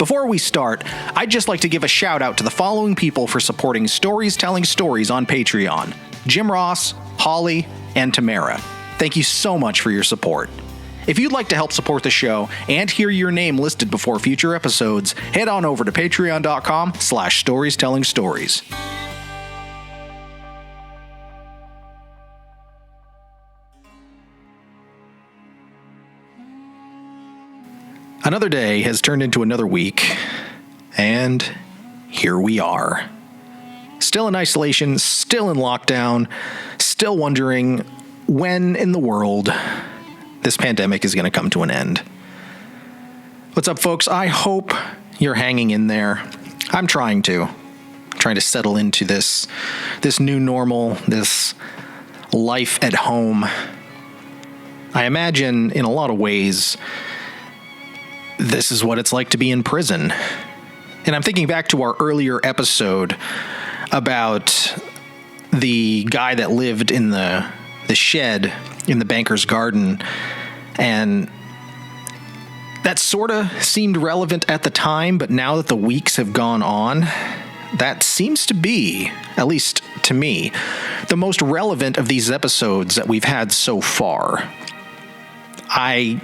Before we start, I'd just like to give a shout out to the following people for supporting Stories Telling Stories on Patreon: Jim Ross, Holly, and Tamara. Thank you so much for your support. If you'd like to help support the show and hear your name listed before future episodes, head on over to patreon.com/storiestelling-stories. Another day has turned into another week, and here we are. Still in isolation, still in lockdown, still wondering when in the world this pandemic is going to come to an end. What's up, folks? I hope you're hanging in there. I'm trying to settle into this new normal, this life at home. I imagine in a lot of ways this is what it's like to be in prison. And I'm thinking back to our earlier episode about the guy that lived in the shed in the banker's garden, and that sort of seemed relevant at the time, but now that the weeks have gone on, that seems to be, at least to me, the most relevant of these episodes that we've had so far. I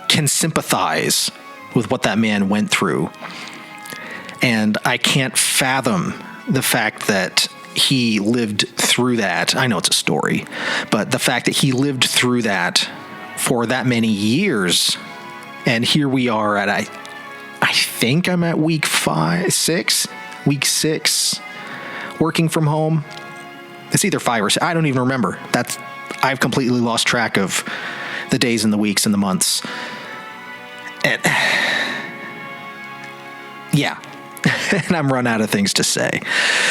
can sympathize with what that man went through, and I can't fathom the fact that he lived through that. I know it's a story, but the fact that he lived through that for that many years, and here we are at, I think I'm at week 6, working from home. It's either 5 or 6. I don't even remember. I've completely lost track of the days and the weeks and the months. And yeah, and I'm run out of things to say.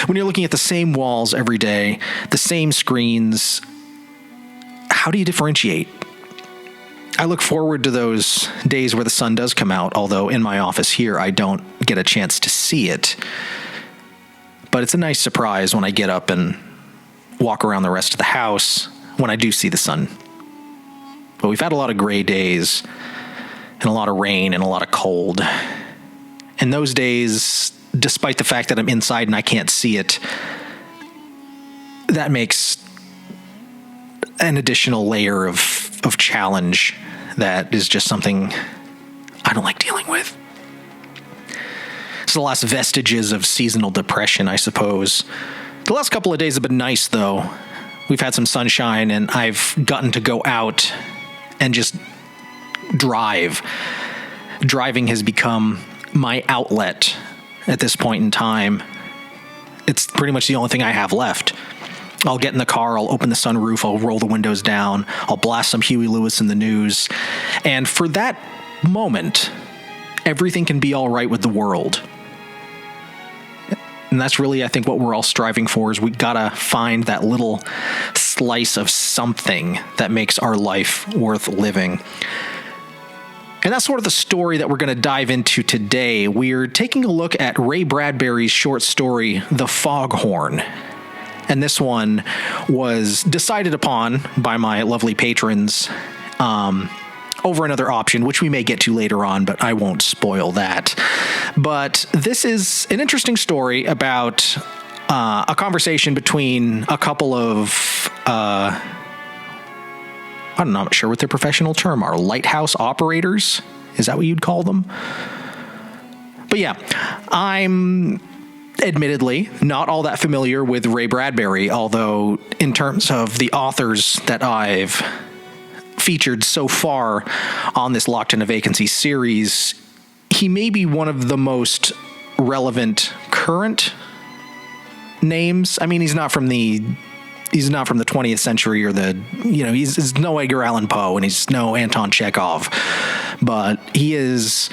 When you're looking at the same walls every day, the same screens, how do you differentiate? I look forward to those days where the sun does come out, although in my office here, I don't get a chance to see it. But it's a nice surprise when I get up and walk around the rest of the house when I do see the sun. But we've had a lot of gray days, and a lot of rain, and a lot of cold. And those days, despite the fact that I'm inside and I can't see it, that makes an additional layer of challenge that is just something I don't like dealing with. It's the last vestiges of seasonal depression, I suppose. The last couple of days have been nice, though. We've had some sunshine, and I've gotten to go out and just drive. Driving has become my outlet at this point in time. It's pretty much the only thing I have left. I'll get in the car, I'll open the sunroof, I'll roll the windows down, I'll blast some Huey Lewis in the news, and for that moment, everything can be all right with the world. And that's really, I think, what we're all striving for, is we gotta find that little slice of something that makes our life worth living. And that's sort of the story that we're going to dive into today. We're taking a look at Ray Bradbury's short story, The Foghorn. And this one was decided upon by my lovely patrons over another option, which we may get to later on, but I won't spoil that. But this is an interesting story about a conversation between a couple of I'm not sure what their professional term are. Lighthouse operators? Is that what you'd call them? But yeah, I'm admittedly not all that familiar with Ray Bradbury, although in terms of the authors that I've featured so far on this Locked in a Vacancy series, he may be one of the most relevant current names. I mean, he's not from the 20th century or he's no Edgar Allan Poe and he's no Anton Chekhov, but he is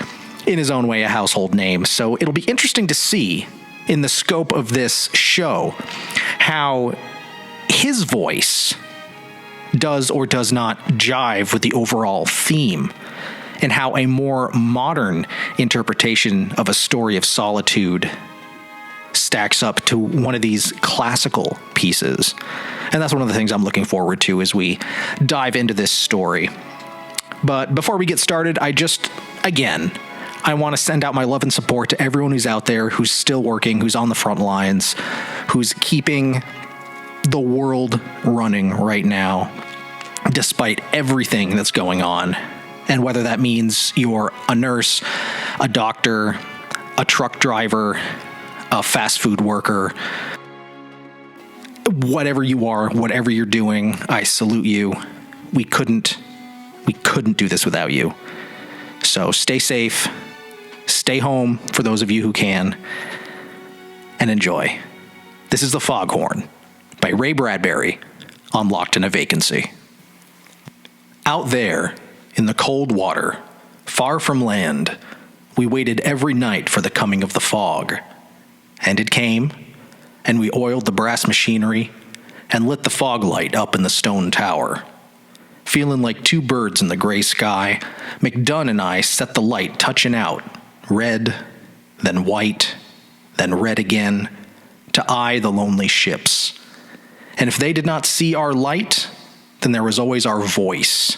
in his own way a household name. So it'll be interesting to see in the scope of this show how his voice does or does not jive with the overall theme, and how a more modern interpretation of a story of solitude stacks up to one of these classical pieces. And that's one of the things I'm looking forward to as we dive into this story. But before we get started, I want to send out my love and support to everyone who's out there, who's still working, who's on the front lines, who's keeping the world running right now, despite everything that's going on. And whether that means you're a nurse, a doctor, a truck driver, a fast food worker, whatever you are, whatever you're doing, I salute you. We couldn't do this without you. So stay safe, stay home for those of you who can, and enjoy. This is The Foghorn by Ray Bradbury on Locked in a Vacancy. Out there in the cold water, far from land, we waited every night for the coming of the fog. And it came, and we oiled the brass machinery and lit the fog light up in the stone tower. Feeling like two birds in the gray sky, McDunn and I set the light touching out, red, then white, then red again, to eye the lonely ships. And if they did not see our light, then there was always our voice,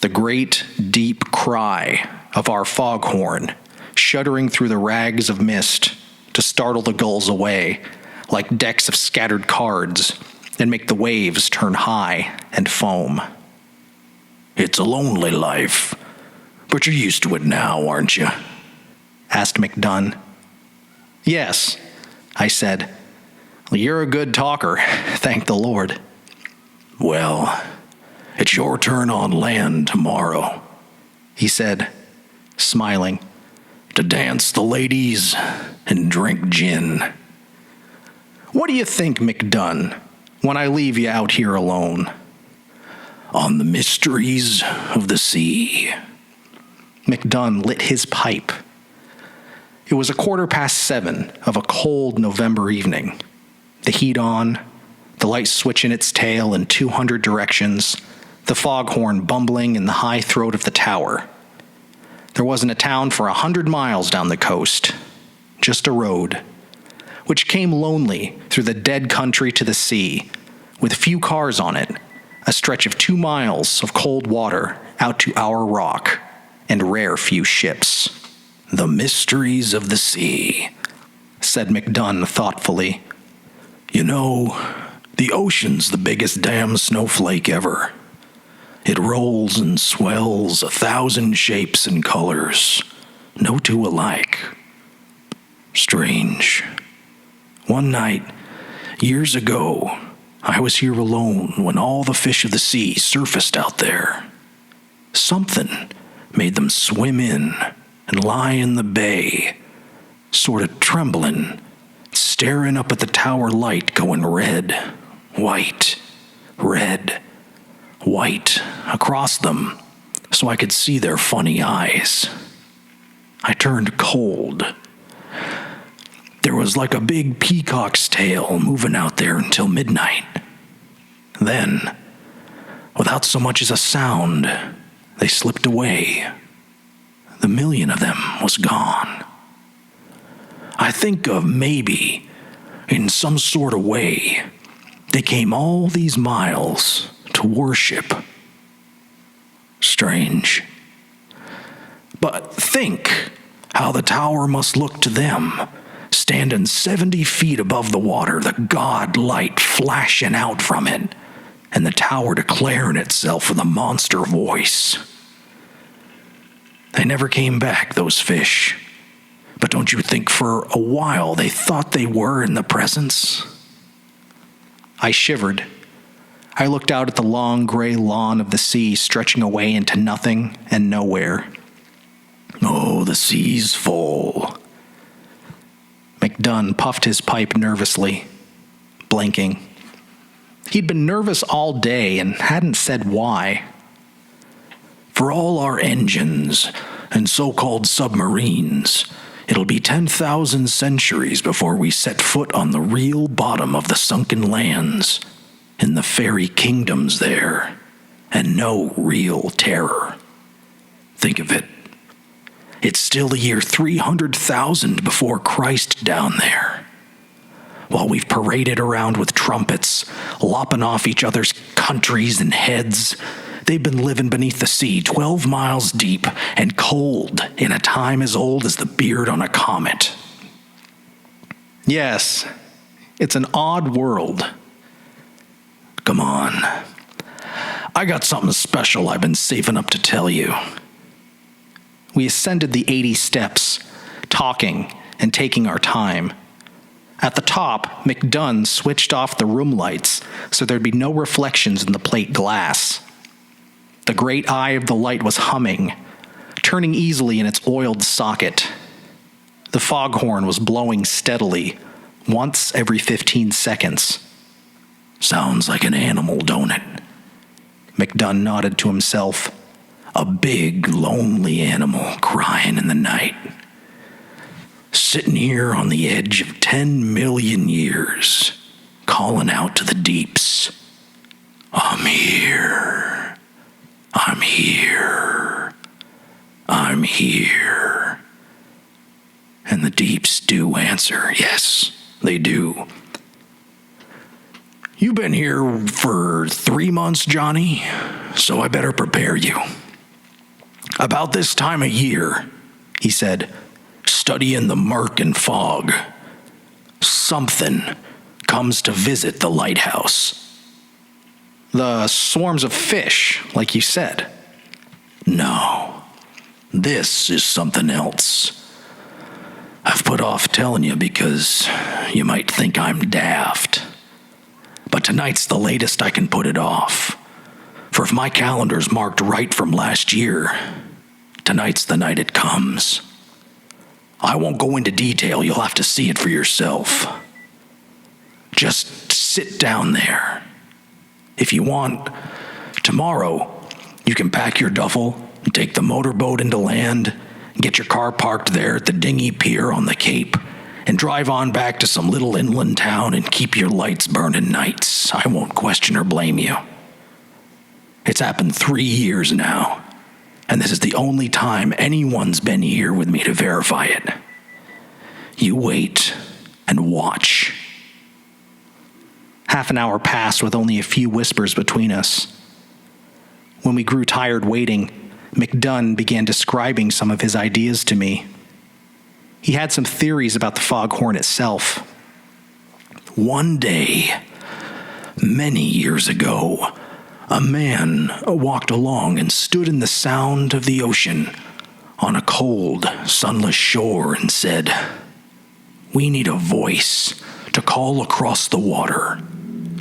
the great, deep cry of our foghorn, shuddering through the rags of mist to startle the gulls away, like decks of scattered cards, and make the waves turn high and foam. "It's a lonely life, but you're used to it now, aren't you?" asked McDunn. "Yes," I said. "Well, you're a good talker, thank the Lord." "Well, it's your turn on land tomorrow," he said, smiling, "to dance the ladies and drink gin." "What do you think, McDunn, when I leave you out here alone?" "On the mysteries of the sea." McDunn lit his pipe. It was 7:15 of a cold November evening. The heat on, the light switching its tail in 200 directions, the foghorn bumbling in the high throat of the tower. There wasn't a town for 100 miles down the coast, just a road, which came lonely through the dead country to the sea, with few cars on it, a stretch of 2 miles of cold water out to our rock, and rare few ships. "The mysteries of the sea," said McDunn thoughtfully. "You know, the ocean's the biggest damn snowflake ever. It rolls and swells 1,000 shapes and colors, no two alike. Strange. One night, years ago, I was here alone when all the fish of the sea surfaced out there. Something made them swim in and lie in the bay, sort of trembling, staring up at the tower light going red, white, red, white across them so I could see their funny eyes. I turned cold. There was like a big peacock's tail moving out there until midnight. Then, without so much as a sound, they slipped away. The million of them was gone. I think of maybe, in some sort of way, they came all these miles to worship. Strange. But think how the tower must look to them, standing 70 feet above the water, the god light flashing out from it, and the tower declaring itself with a monster voice. They never came back, those fish. But don't you think for a while they thought they were in the presence? I shivered. I looked out at the long gray lawn of the sea stretching away into nothing and nowhere. Oh, the sea's full. McDunn puffed his pipe nervously, blinking. He'd been nervous all day and hadn't said why. For all our engines and so-called submarines, it'll be 10,000 centuries before we set foot on the real bottom of the sunken lands, in the fairy kingdoms there, and know real terror. Think of it. It's still the year 300,000 before Christ down there. While we've paraded around with trumpets, lopping off each other's countries and heads, They've been living beneath the sea 12 miles deep and cold in a time as old as the beard on a comet. Yes, it's an odd world. Come on. I got something special I've been saving up to tell you. We ascended the 80 steps, talking and taking our time. At the top, McDunn switched off the room lights so there'd be no reflections in the plate glass. The great eye of the light was humming, turning easily in its oiled socket. The foghorn was blowing steadily, once every 15 seconds. Sounds like an animal, don't it? McDunn nodded to himself. A big, lonely animal crying in the night. Sitting here on the edge of 10 million years, calling out to the deeps. I'm here. I'm here. I'm here. And the deeps do answer. Yes, they do. You've been here for 3 months, Johnny, so I better prepare you. About this time of year, he said, studying the murk and fog, something comes to visit the lighthouse. The swarms of fish, like you said. No, this is something else. I've put off telling you because you might think I'm daft. But tonight's the latest I can put it off. For if my calendar's marked right from last year, tonight's the night it comes. I won't go into detail, you'll have to see it for yourself. Just sit down there. If you want, tomorrow, you can pack your duffel and take the motorboat into land, get your car parked there at the dinghy pier on the Cape, and drive on back to some little inland town and keep your lights burning nights. I won't question or blame you. It's happened 3 years now, and this is the only time anyone's been here with me to verify it. You wait and watch. Half an hour passed with only a few whispers between us. When we grew tired waiting, McDunn began describing some of his ideas to me. He had some theories about the foghorn itself. One day, many years ago, a man walked along and stood in the sound of the ocean on a cold, sunless shore and said, "We need a voice to call across the water,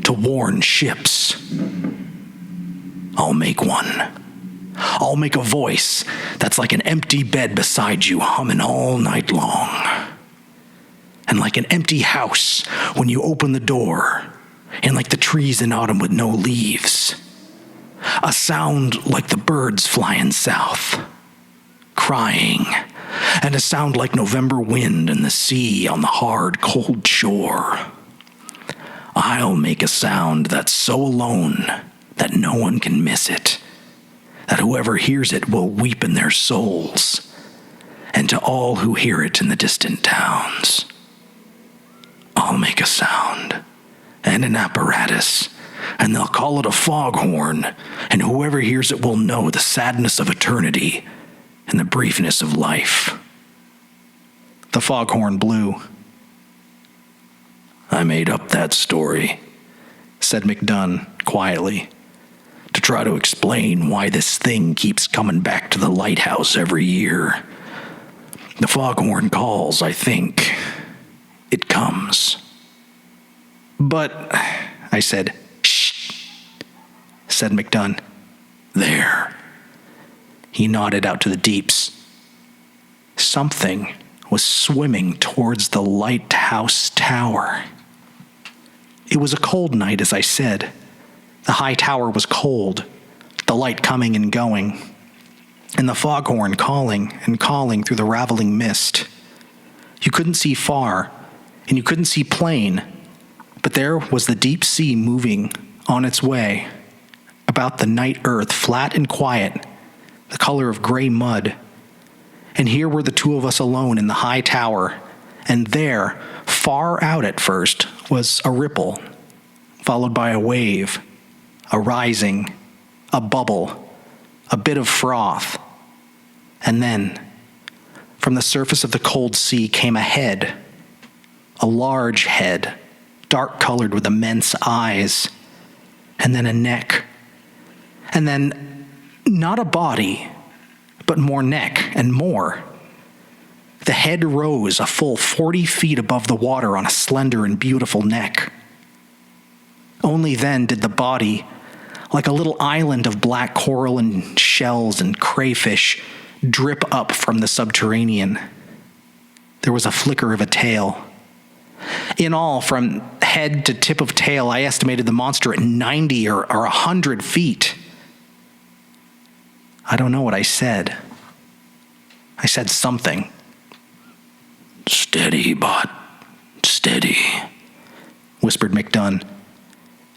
to warn ships. I'll make one. I'll make a voice that's like an empty bed beside you humming all night long. And like an empty house when you open the door, and like the trees in autumn with no leaves. A sound like the birds flying south, crying, and a sound like November wind and the sea on the hard, cold shore. I'll make a sound that's so alone that no one can miss it, that whoever hears it will weep in their souls, and to all who hear it in the distant towns. I'll make a sound and an apparatus, and they'll call it a foghorn, and whoever hears it will know the sadness of eternity and the briefness of life." The foghorn blew. "I made up that story," said McDunn quietly, "to try to explain why this thing keeps coming back to the lighthouse every year. The foghorn calls, I think. It comes." "But," I said. "Shh," said McDunn. "There." He nodded out to the deeps. Something was swimming towards the lighthouse tower. It was a cold night, as I said. The high tower was cold, the light coming and going, and the foghorn calling and calling through the raveling mist. You couldn't see far, and you couldn't see plain, but there was the deep sea moving on its way, about the night earth, flat and quiet, the color of gray mud. And here were the two of us alone in the high tower, and there, far out at first, was a ripple, followed by a wave, a rising, a bubble, a bit of froth. And then, from the surface of the cold sea came a head, a large head, dark-colored with immense eyes, and then a neck, and then not a body, but more neck and more. The head rose a full 40 feet above the water on a slender and beautiful neck. Only then did the body, like a little island of black coral and shells and crayfish, drip up from the subterranean. There was a flicker of a tail. In all, from head to tip of tail, I estimated the monster at 90 or 100 feet. I don't know what I said. I said something. "Steady, bot, steady," whispered McDunn.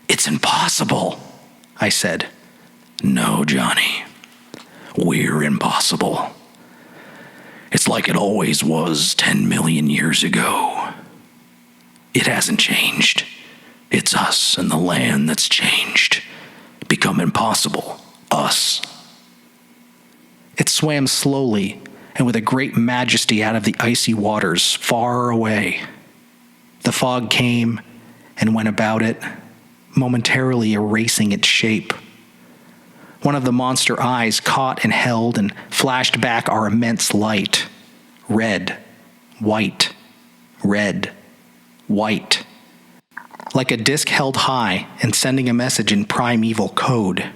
"It's impossible," I said. "No, Johnny, we're impossible. It's like it always was 10 million years ago. It hasn't changed. It's us and the land that's changed. Become impossible. Us." It swam slowly and with a great majesty out of the icy waters far away. The fog came and went about it, momentarily erasing its shape. One of the monster eyes caught and held and flashed back our immense light. Red, white, red, white. Like a disc held high and sending a message in primeval code.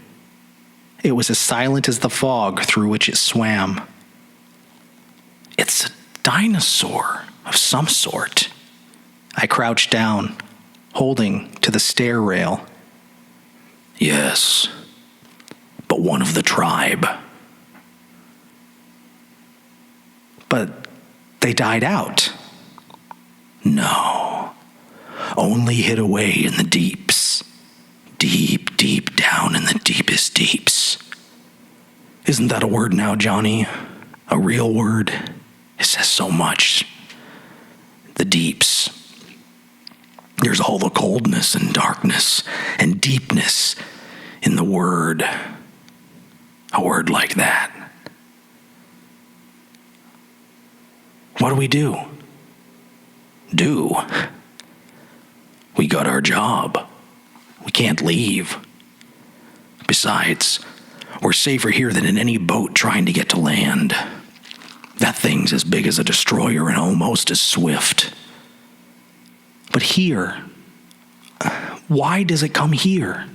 It was as silent as the fog through which it swam. "It's a dinosaur of some sort." I crouched down, holding to the stair rail. "Yes, but one of the tribe." "But they died out." "No, only hid away in the deeps. Deep, deep down in the deepest deeps. Isn't that a word now, Johnny? A real word? It says so much. The deeps. There's all the coldness and darkness and deepness in the word. A word like that. What do we do? Do? We got our job. We can't leave. Besides, we're safer here than in any boat trying to get to land. That thing's as big as a destroyer and almost as swift. But here, why does it come here?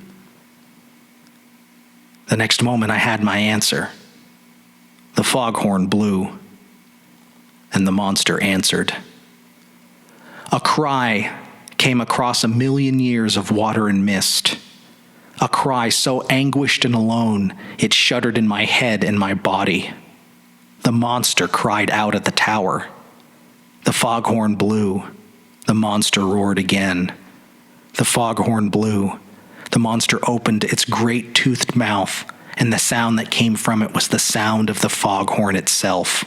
The next moment I had my answer. The foghorn blew, and the monster answered. A cry came across 1,000,000 years of water and mist. A cry so anguished and alone, it shuddered in my head and my body. The monster cried out at the tower. The foghorn blew. The monster roared again. The foghorn blew. The monster opened its great toothed mouth, and the sound that came from it was the sound of the foghorn itself.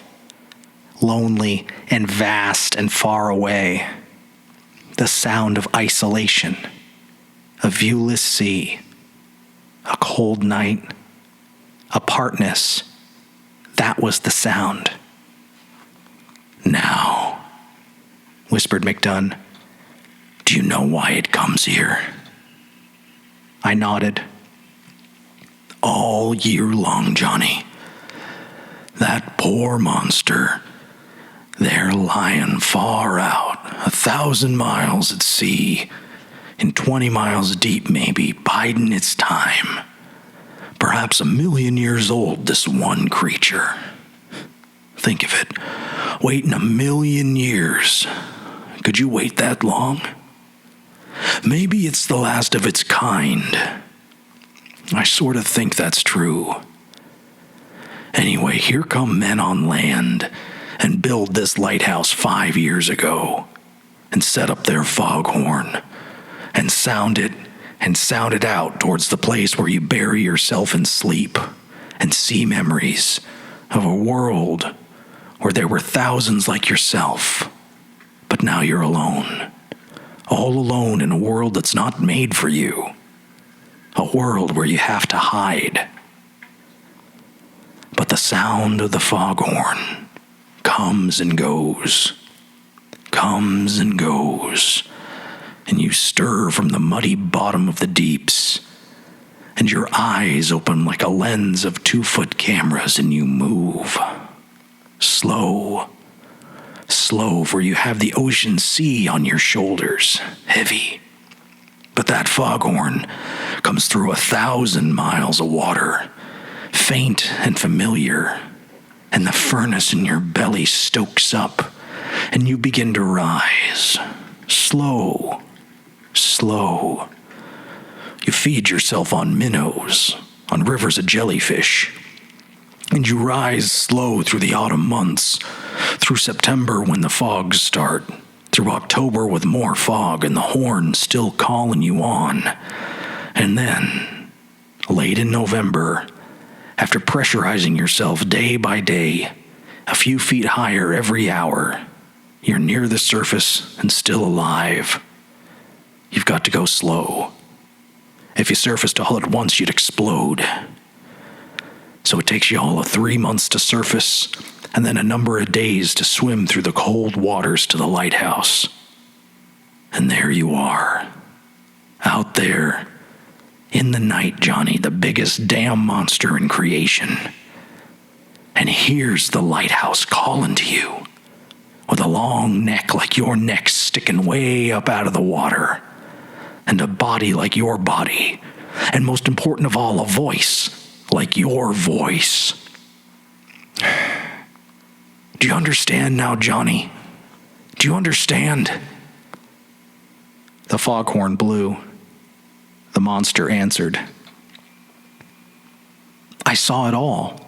Lonely and vast and far away. The sound of isolation. A viewless sea. A cold night. Apartness. That was the sound. "Now," whispered McDunn, "do you know why it comes here?" I nodded. "All year long, Johnny. That poor monster, they're lying far out, 1,000 miles at sea, and 20 miles deep maybe, biding its time. Perhaps 1,000,000 years old, this one creature. Think of it, waiting 1,000,000 years. Could you wait that long? Maybe it's the last of its kind. I sort of think that's true. Anyway, here come men on land and build this lighthouse 5 years ago and set up their foghorn and sound it out towards the place where you bury yourself in sleep and see memories of a world where there were thousands like yourself, but now you're alone, all alone in a world that's not made for you. a world where you have to hide. But the sound of the foghorn comes and goes, and you stir from the muddy bottom of the deeps, and your eyes open like a lens of 2-foot cameras, and you move. Slow, for you have the ocean sea on your shoulders, heavy. But that foghorn comes through 1,000 miles of water, faint and familiar, and the furnace in your belly stokes up, and you begin to rise. Slow. You feed yourself on minnows, on rivers of jellyfish, and you rise slow through the autumn months, through September when the fogs start, through October with more fog and the horn still calling you on. And then, late in November, after pressurizing yourself day by day, a few feet higher every hour, you're near the surface and still alive. You've got to go slow. If you surfaced all at once, you'd explode. So it takes you all of 3 months to surface, and then a number of days to swim through the cold waters to the lighthouse. And there you are, out there, in the night, Johnny, the biggest damn monster in creation. And here's the lighthouse calling to you, with a long neck like your neck sticking way up out of the water, and a body like your body, and most important of all, a voice like your voice. Do you understand now, Johnny? Do you understand? The foghorn blew. The monster answered. I saw it all.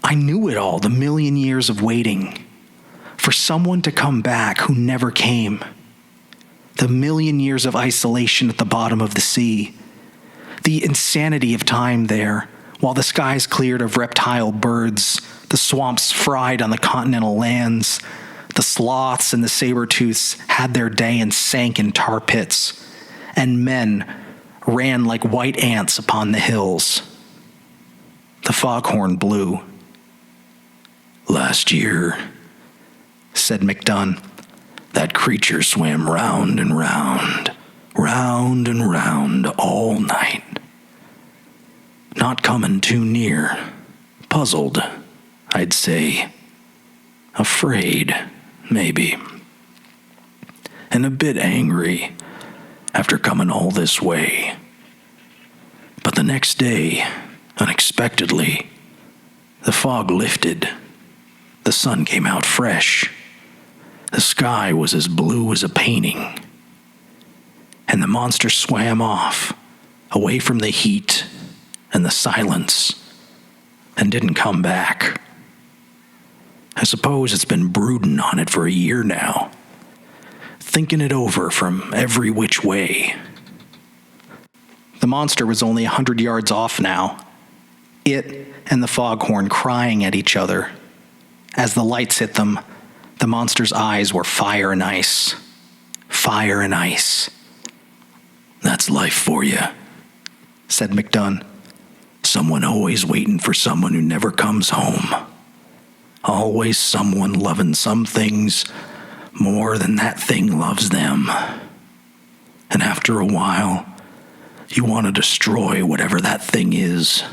I knew it all, the million years of waiting for someone to come back who never came. The million years of isolation at the bottom of the sea. The insanity of time there, while the skies cleared of reptile birds, the swamps fried on the continental lands, the sloths and the saber-tooths had their day and sank in tar pits, and men ran like white ants upon the hills. The foghorn blew. Last year, said McDunn, that creature swam round and round all night. Not coming too near, puzzled, I'd say. Afraid, maybe. And a bit angry after coming all this way. But the next day, unexpectedly, the fog lifted. The sun came out fresh. The sky was as blue as a painting. And the monster swam off, away from the heat and the silence, and didn't come back. I suppose it's been brooding on it for a year now, thinking it over from every which way. The monster was only 100 yards off now, it and the foghorn crying at each other. As the lights hit them, the monster's eyes were fire and ice. Fire and ice. That's life for you, said McDunn. Someone always waiting for someone who never comes home. Always someone loving some things more than that thing loves them. And after a while, you want to destroy whatever that thing is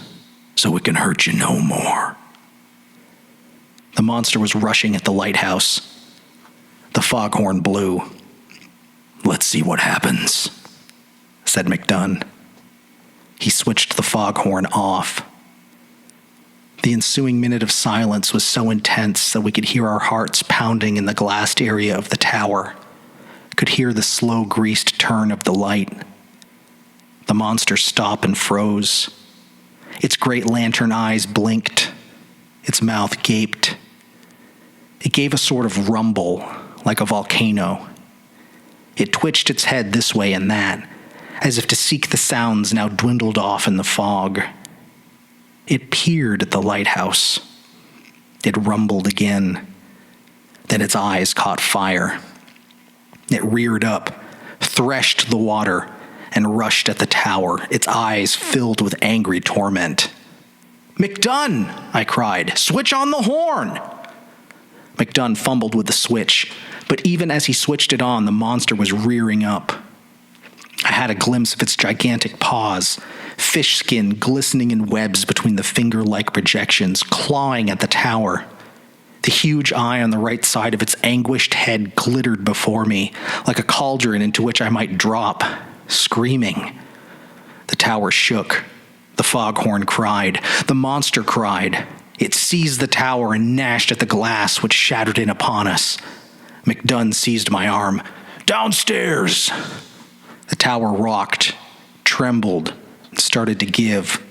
so it can hurt you no more. The monster was rushing at the lighthouse. The foghorn blew. Let's see what happens, said McDunn. He switched the foghorn off. The ensuing minute of silence was so intense that we could hear our hearts pounding in the glassed area of the tower, could hear the slow greased turn of the light. The monster stopped and froze. Its great lantern eyes blinked. Its mouth gaped. It gave a sort of rumble, like a volcano. It twitched its head this way and that, as if to seek the sounds now dwindled off in the fog. It peered at the lighthouse. It rumbled again. Then its eyes caught fire. It reared up, threshed the water, and rushed at the tower, its eyes filled with angry torment. "McDunn!" I cried. "Switch on the horn!" McDunn fumbled with the switch, but even as he switched it on, the monster was rearing up. I had a glimpse of its gigantic paws, fish skin glistening in webs between the finger-like projections, clawing at the tower. The huge eye on the right side of its anguished head glittered before me, like a cauldron into which I might drop, screaming. The tower shook. The foghorn cried. The monster cried. It seized the tower and gnashed at the glass, which shattered in upon us. McDunn seized my arm. "Downstairs!" The tower rocked, trembled, and started to give.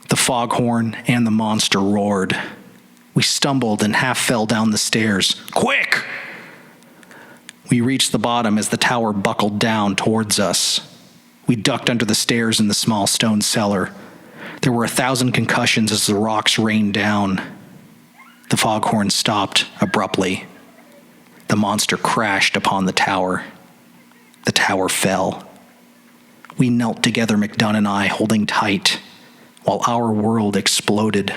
The foghorn and the monster roared. We stumbled and half fell down the stairs. "Quick!" We reached the bottom as the tower buckled down towards us. We ducked under the stairs in the small stone cellar. There were 1,000 concussions as the rocks rained down. The foghorn stopped abruptly. The monster crashed upon the tower. The tower fell. We knelt together, McDunn and I, holding tight, while our world exploded.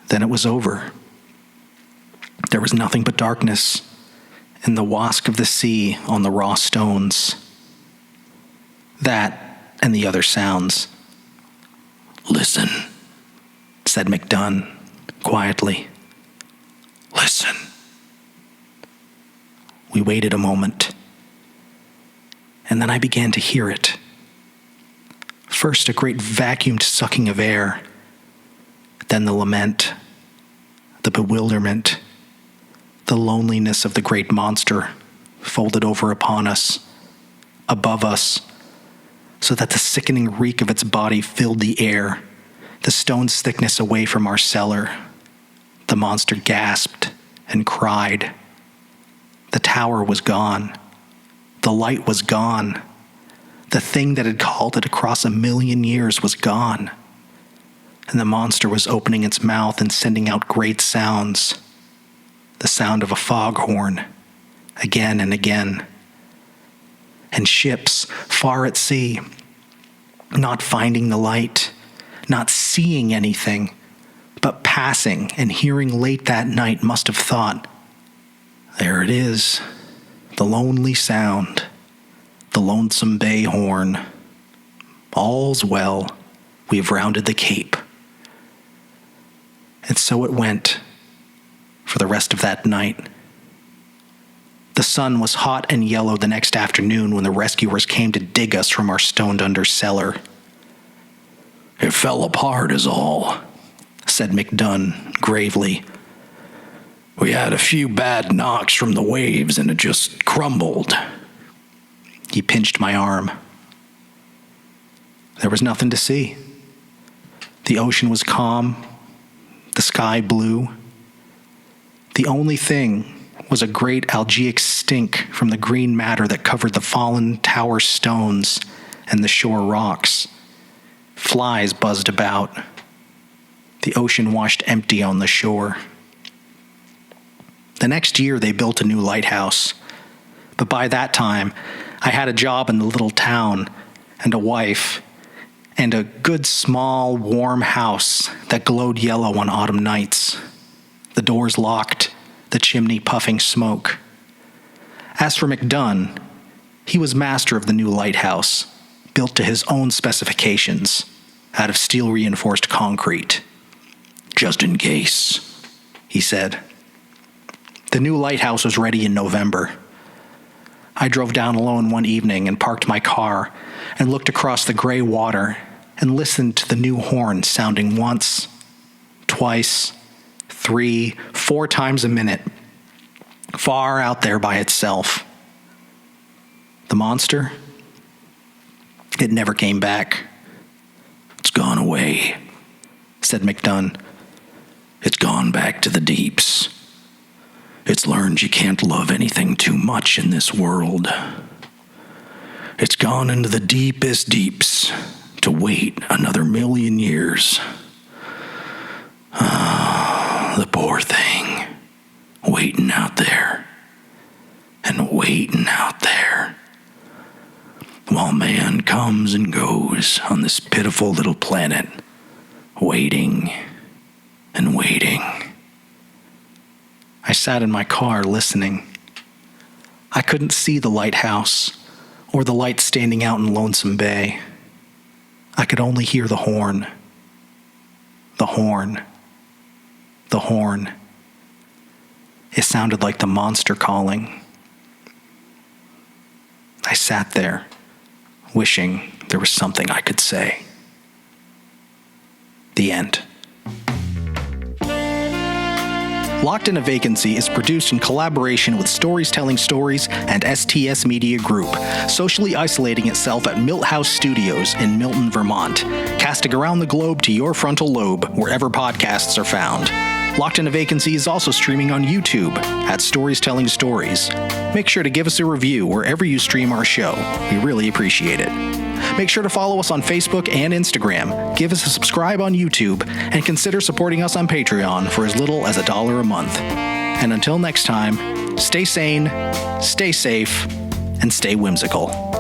Then it was over. There was nothing but darkness and the wask of the sea on the raw stones. That and the other sounds. "Listen," said McDunn quietly. "Listen." We waited a moment, and then I began to hear it. First, a great vacuumed sucking of air, then the lament, the bewilderment, the loneliness of the great monster folded over upon us, above us, so that the sickening reek of its body filled the air, the stone's thickness away from our cellar. The monster gasped and cried. The tower was gone. The light was gone. The thing that had called it across 1,000,000 years was gone. And the monster was opening its mouth and sending out great sounds. The sound of a foghorn, again and again. And ships far at sea, not finding the light, not seeing anything, but passing and hearing late that night must have thought, "There it is, the lonely sound, the lonesome bay horn. All's well, we've rounded the cape." And so it went for the rest of that night. The sun was hot and yellow the next afternoon when the rescuers came to dig us from our stoned-under cellar. "It fell apart is all," said McDunn gravely. "We had a few bad knocks from the waves and it just crumbled." He pinched my arm. There was nothing to see. The ocean was calm, the sky blue. The only thing was a great algaic stink from the green matter that covered the fallen tower stones and the shore rocks. Flies buzzed about. The ocean washed empty on the shore. The next year they built a new lighthouse, but by that time I had a job in the little town and a wife and a good small warm house that glowed yellow on autumn nights. The doors locked, the chimney puffing smoke. As for McDunn, he was master of the new lighthouse, built to his own specifications, out of steel-reinforced concrete. "Just in case," he said. The new lighthouse was ready in November. I drove down alone one evening and parked my car and looked across the gray water and listened to the new horn sounding once, twice, 3, 4 times a minute, far out there by itself. The monster? It never came back. "It's gone away," said McDunn. "It's gone back to the deeps. It's learned you can't love anything too much in this world. It's gone into the deepest deeps to wait another 1,000,000 years. Ah, the poor thing, waiting out there and waiting out there, comes and goes on this pitiful little planet, waiting and waiting. I sat in my car listening. I couldn't see the lighthouse or the light standing out in Lonesome Bay. I could only hear the horn. The horn. The horn. It sounded like the monster calling. I sat there, wishing there was something I could say. The end. Locked in a Vacancy is produced in collaboration with Stories Telling Stories and STS Media Group, socially isolating itself at Milt House Studios in Milton, Vermont, casting around the globe to your frontal lobe wherever podcasts are found. Locked in a Vacancy is also streaming on YouTube at Stories Telling Stories. Make sure to give us a review wherever you stream our show. We really appreciate it. Make sure to follow us on Facebook and Instagram, give us a subscribe on YouTube, and consider supporting us on Patreon for as little as $1 a month. And until next time, stay sane, stay safe, and stay whimsical.